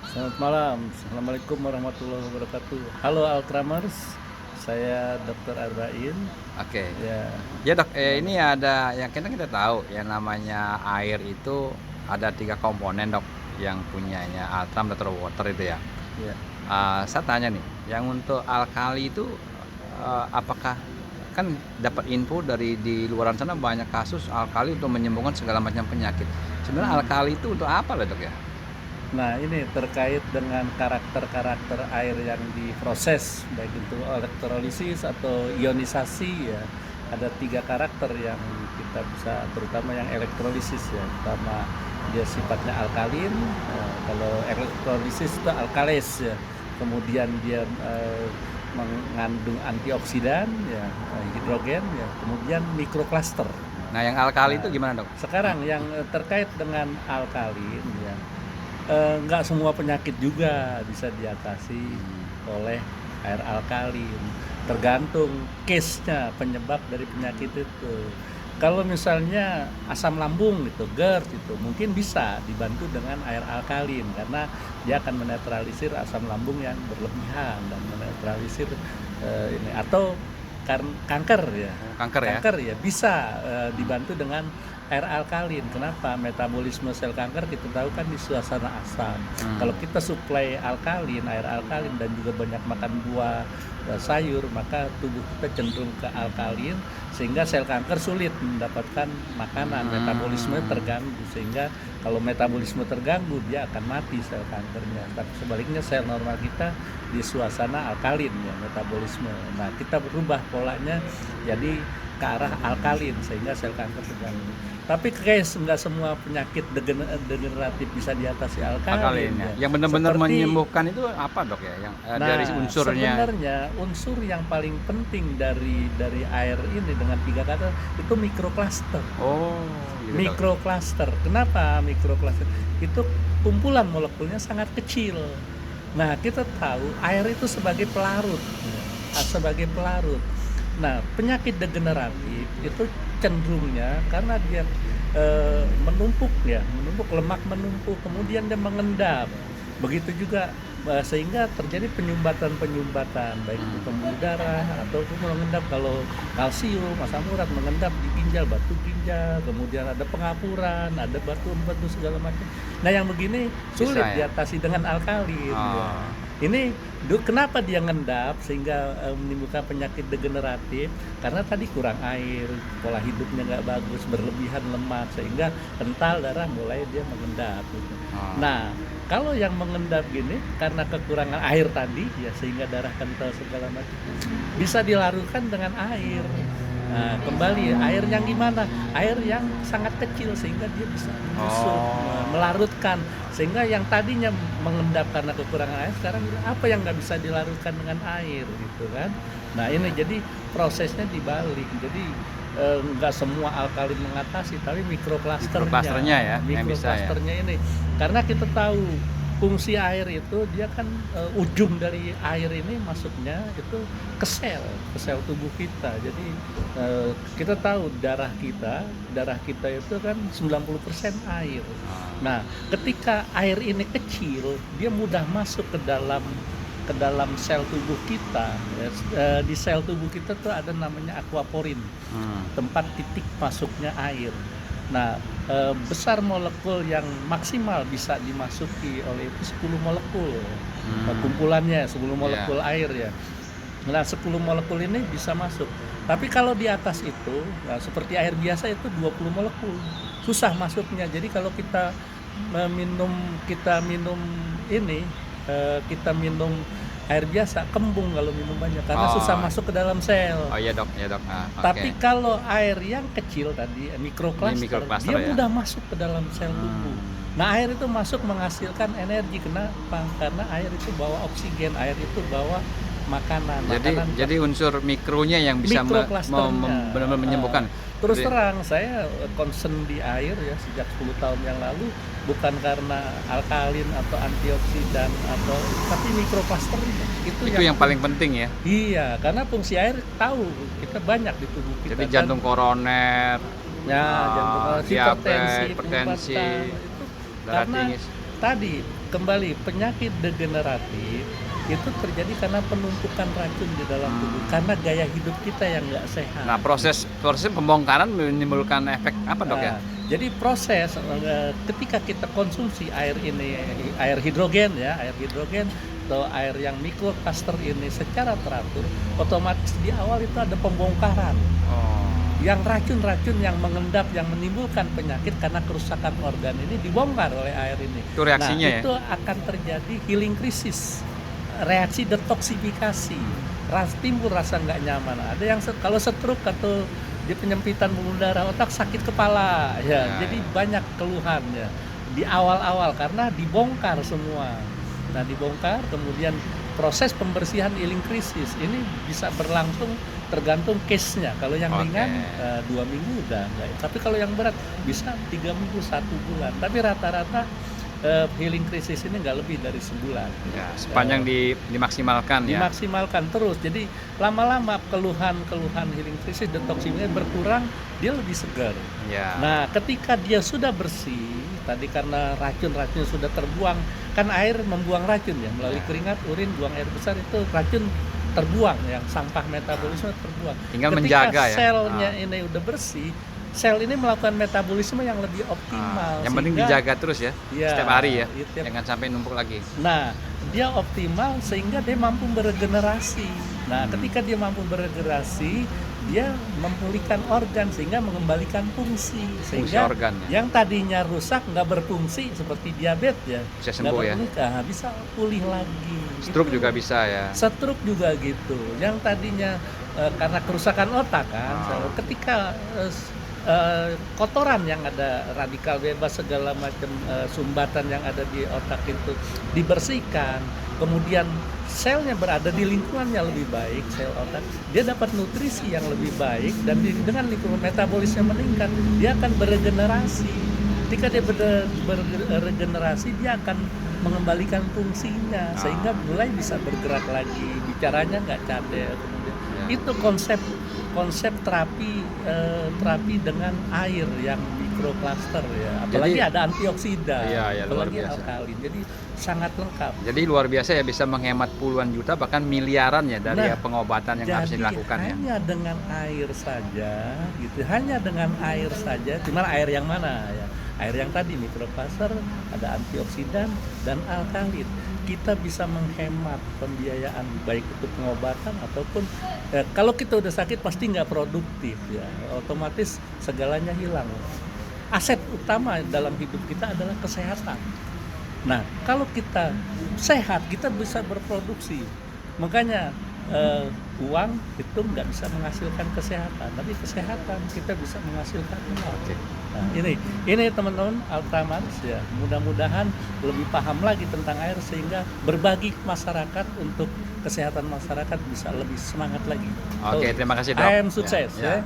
Selamat malam, Assalamualaikum warahmatullahi wabarakatuh. Halo Alkramers, saya Dr. Arbain. Oke. Ya, Ya dok, gimana? ini ada yang kita tahu yang namanya air itu ada 3 komponen dok, yang punyanya Altram Natural Water itu ya. Ya, Saya tanya nih, yang untuk alkali itu apakah kan dapat info dari di luaran sana banyak kasus alkali untuk menyembuhkan segala macam penyakit. Sebenarnya hmm. alkali itu untuk apa lah dok ya? Nah ini terkait dengan karakter-karakter air yang diproses, baik itu elektrolisis atau ionisasi ya. Ada 3 karakter yang kita bisa, terutama yang elektrolisis ya. Pertama dia sifatnya alkalin, kalau elektrolisis itu alkales ya. Kemudian dia mengandung antioksidan ya, hidrogen ya. Kemudian mikrokluster. Nah yang alkali Nah, itu gimana dok? sekarang yang terkait dengan alkalin ya, nggak semua penyakit juga bisa diatasi oleh air alkalin. Tergantung case-nya, penyebab dari penyakit itu. Kalau misalnya asam lambung gitu, GERD itu mungkin bisa dibantu dengan air alkalin karena dia akan menetralisir asam lambung yang berlebihan dan menetralisir ini. Atau kanker ya, Kanker ya? kanker ya bisa dibantu dengan air alkalin. Kenapa? Metabolisme sel kanker kita tahu kan di suasana asam. Kalau kita suplai alkalin, air alkalin dan juga banyak makan buah, sayur, maka tubuh kita cenderung ke alkalin sehingga sel kanker sulit mendapatkan makanan, metabolisme terganggu, sehingga kalau metabolisme terganggu dia akan mati sel kankernya. Tapi sebaliknya sel normal kita di suasana alkalin ya metabolisme. Nah, kita berubah polanya jadi ke arah alkalin sehingga sel kanker terganggu. Tapi guys, nggak semua penyakit degeneratif bisa diatasi alkalin Alkalinnya. ya. Yang benar-benar Seperti menyembuhkan itu apa dok ya? Yang dari Nah, unsurnya. sebenarnya unsur yang paling penting dari air ini dengan 3 kata itu mikrokluster. Oh, gitu dok. Mikrokluster. Kenapa mikrokluster? Itu kumpulan molekulnya sangat kecil. Nah, kita tahu air itu sebagai pelarut, sebagai pelarut. Nah, penyakit degeneratif itu cenderungnya karena dia menumpuk ya, menumpuk lemak, menumpuk, kemudian dia mengendap. Begitu juga sehingga terjadi penyumbatan-penyumbatan baik itu pembuluh darah atau mengendap. Kalau kalsium, asam urat mengendap di ginjal, batu ginjal, kemudian ada pengapuran, ada batu segala macam. Nah, yang begini sulit Bisa ya? diatasi dengan alkalin ya. Oh, Ini kenapa dia ngendap sehingga menimbulkan penyakit degeneratif? Karena tadi kurang air, pola hidupnya nggak bagus, berlebihan lemak sehingga kental darah mulai dia mengendap gitu. oh. Nah, kalau yang mengendap gini karena kekurangan air tadi ya sehingga darah kental segala macam bisa dilarutkan dengan air. Nah, kembali air yang gimana? Air yang sangat kecil sehingga dia bisa menyusup, Oh, melarutkan, sehingga yang tadinya mengendap karena kekurangan air sekarang apa yang nggak bisa dilarutkan dengan air gitu kan? Nah ini jadi prosesnya dibalik. Jadi nggak semua alkalin mengatasi, tapi mikroklusternya ya, yang bisa ya. mikroklusternya ini karena kita tahu fungsi air itu dia kan ujung dari air ini masuknya itu ke sel tubuh kita. Jadi kita tahu darah kita itu kan 90% air. Oh, Nah, ketika air ini kecil, dia mudah masuk ke dalam sel tubuh kita. Ya. Di sel tubuh kita tuh ada namanya aquaporin, tempat titik masuknya air. Nah, besar molekul yang maksimal bisa dimasuki oleh itu 10 molekul. Kumpulannya 10 iya. molekul air ya. Nah, 10 molekul ini bisa masuk. Tapi kalau di atas itu, nah, seperti air biasa itu 20 molekul. Susah masuknya. Jadi kalau minum kita minum ini, kita minum air biasa, kembung kalau minum banyak karena susah Oh, masuk ke dalam sel. oh iya dok, ya dok. Oke. Tapi kalau air yang kecil tadi, Ini mikrokluster, mikrokluster dia ya. mudah masuk ke dalam sel tubuh. Nah, air itu masuk menghasilkan energi. Kenapa? Karena air itu bawa oksigen, air itu bawa makanan. Jadi unsur mikronya yang bisa Mikroklusternya. benar-benar menyembuhkan. Terus Jadi, terang, saya concern di air ya sejak 10 tahun yang lalu, bukan karena alkalin atau antioksidan tapi mikroklusternya. Itu itu yang paling penting ya. Iya, karena fungsi air tahu kita banyak di tubuh kita Jadi kan. jantung koroner, Ya, jantung, hipertensi, diabetes, hipertensi, penyumbatan itu darah karena tinggi. tadi kembali penyakit degeneratif itu terjadi karena penumpukan racun di dalam tubuh, karena gaya hidup kita yang nggak sehat. Nah, proses pembongkaran menimbulkan efek apa, Dok, ya? Jadi proses ketika kita konsumsi air ini, air hidrogen ya, air hidrogen atau air yang mikroplaster ini secara teratur, otomatis di awal itu ada pembongkaran. Oh. Yang racun-racun yang mengendap, yang menimbulkan penyakit karena kerusakan organ ini dibongkar oleh air ini. Itu reaksinya nah, ya? itu akan terjadi healing crisis, reaksi detoksifikasi, timbul rasa nggak nyaman. Ada yang kalau stroke atau di penyempitan pembuluh darah otak, sakit kepala, ya. Jadi banyak keluhannya di awal-awal karena dibongkar semua. Nah, dibongkar, kemudian proses pembersihan healing crisis ini bisa berlangsung tergantung case-nya. Kalau yang ringan 2 minggu udah enggak. Tapi kalau yang berat bisa 3 minggu, 1 bulan. Tapi rata-rata healing crisis ini nggak lebih dari sebulan. Ya, sepanjang dimaksimalkan ya. Dimaksimalkan terus. Jadi lama-lama keluhan healing crisis, detoksifikasi berkurang, dia lebih segar. Ya. Nah, ketika dia sudah bersih, tadi karena racun-racun sudah terbuang, kan air membuang racun ya, melalui keringat, urin, buang air besar itu racun terbuang, yang sampah metabolisme terbuang. Tinggal ketika menjaga ya. Selnya ini udah bersih, sel ini melakukan metabolisme yang lebih optimal. Yang penting dijaga terus ya, setiap hari ya, jangan sampai numpuk lagi. Nah, dia optimal sehingga dia mampu beregenerasi. Nah, ketika dia mampu beregenerasi, dia memulihkan organ sehingga mengembalikan fungsi. Sehingga organ, ya? Yang tadinya rusak nggak berfungsi seperti diabetes ya, bisa sembuh ya, bisa pulih lagi. Stroke juga bisa ya. Stroke juga gitu. Yang tadinya karena kerusakan otak kan, ketika kotoran yang ada, radikal bebas, segala macam sumbatan yang ada di otak itu dibersihkan, kemudian selnya berada di lingkungannya lebih baik, sel otak, dia dapat nutrisi yang lebih baik, dan dengan lingkungan metabolisme meningkat, dia akan beregenerasi. Ketika dia beregenerasi, dia akan mengembalikan fungsinya sehingga mulai bisa bergerak lagi, bicaranya nggak cadel. Kemudian itu konsep terapi dengan air yang mikroplaster ya, apalagi jadi, ada antioksida, apalagi alkalin, jadi sangat lengkap. Jadi luar biasa ya, bisa menghemat puluhan juta bahkan miliaran ya dari pengobatan yang harus dilakukan ya. Hanya dengan air saja gitu, hanya dengan air saja, cuman air yang mana ya? Air yang tadi mikroplaster, ada antioksidan dan alkalin. Kita bisa menghemat pembiayaan baik itu pengobatan ataupun kalau kita udah sakit pasti nggak produktif ya, otomatis segalanya hilang. Aset utama dalam hidup kita adalah kesehatan. Nah, kalau kita sehat, kita bisa berproduksi. Makanya uang itu nggak bisa menghasilkan kesehatan, tapi kesehatan kita bisa menghasilkan uang. Nah, ini teman-teman Ultramarx ya, mudah-mudahan lebih paham lagi tentang air sehingga berbagi ke masyarakat untuk kesehatan masyarakat bisa lebih semangat lagi. Oke, terima kasih Dok. I am sukses ya.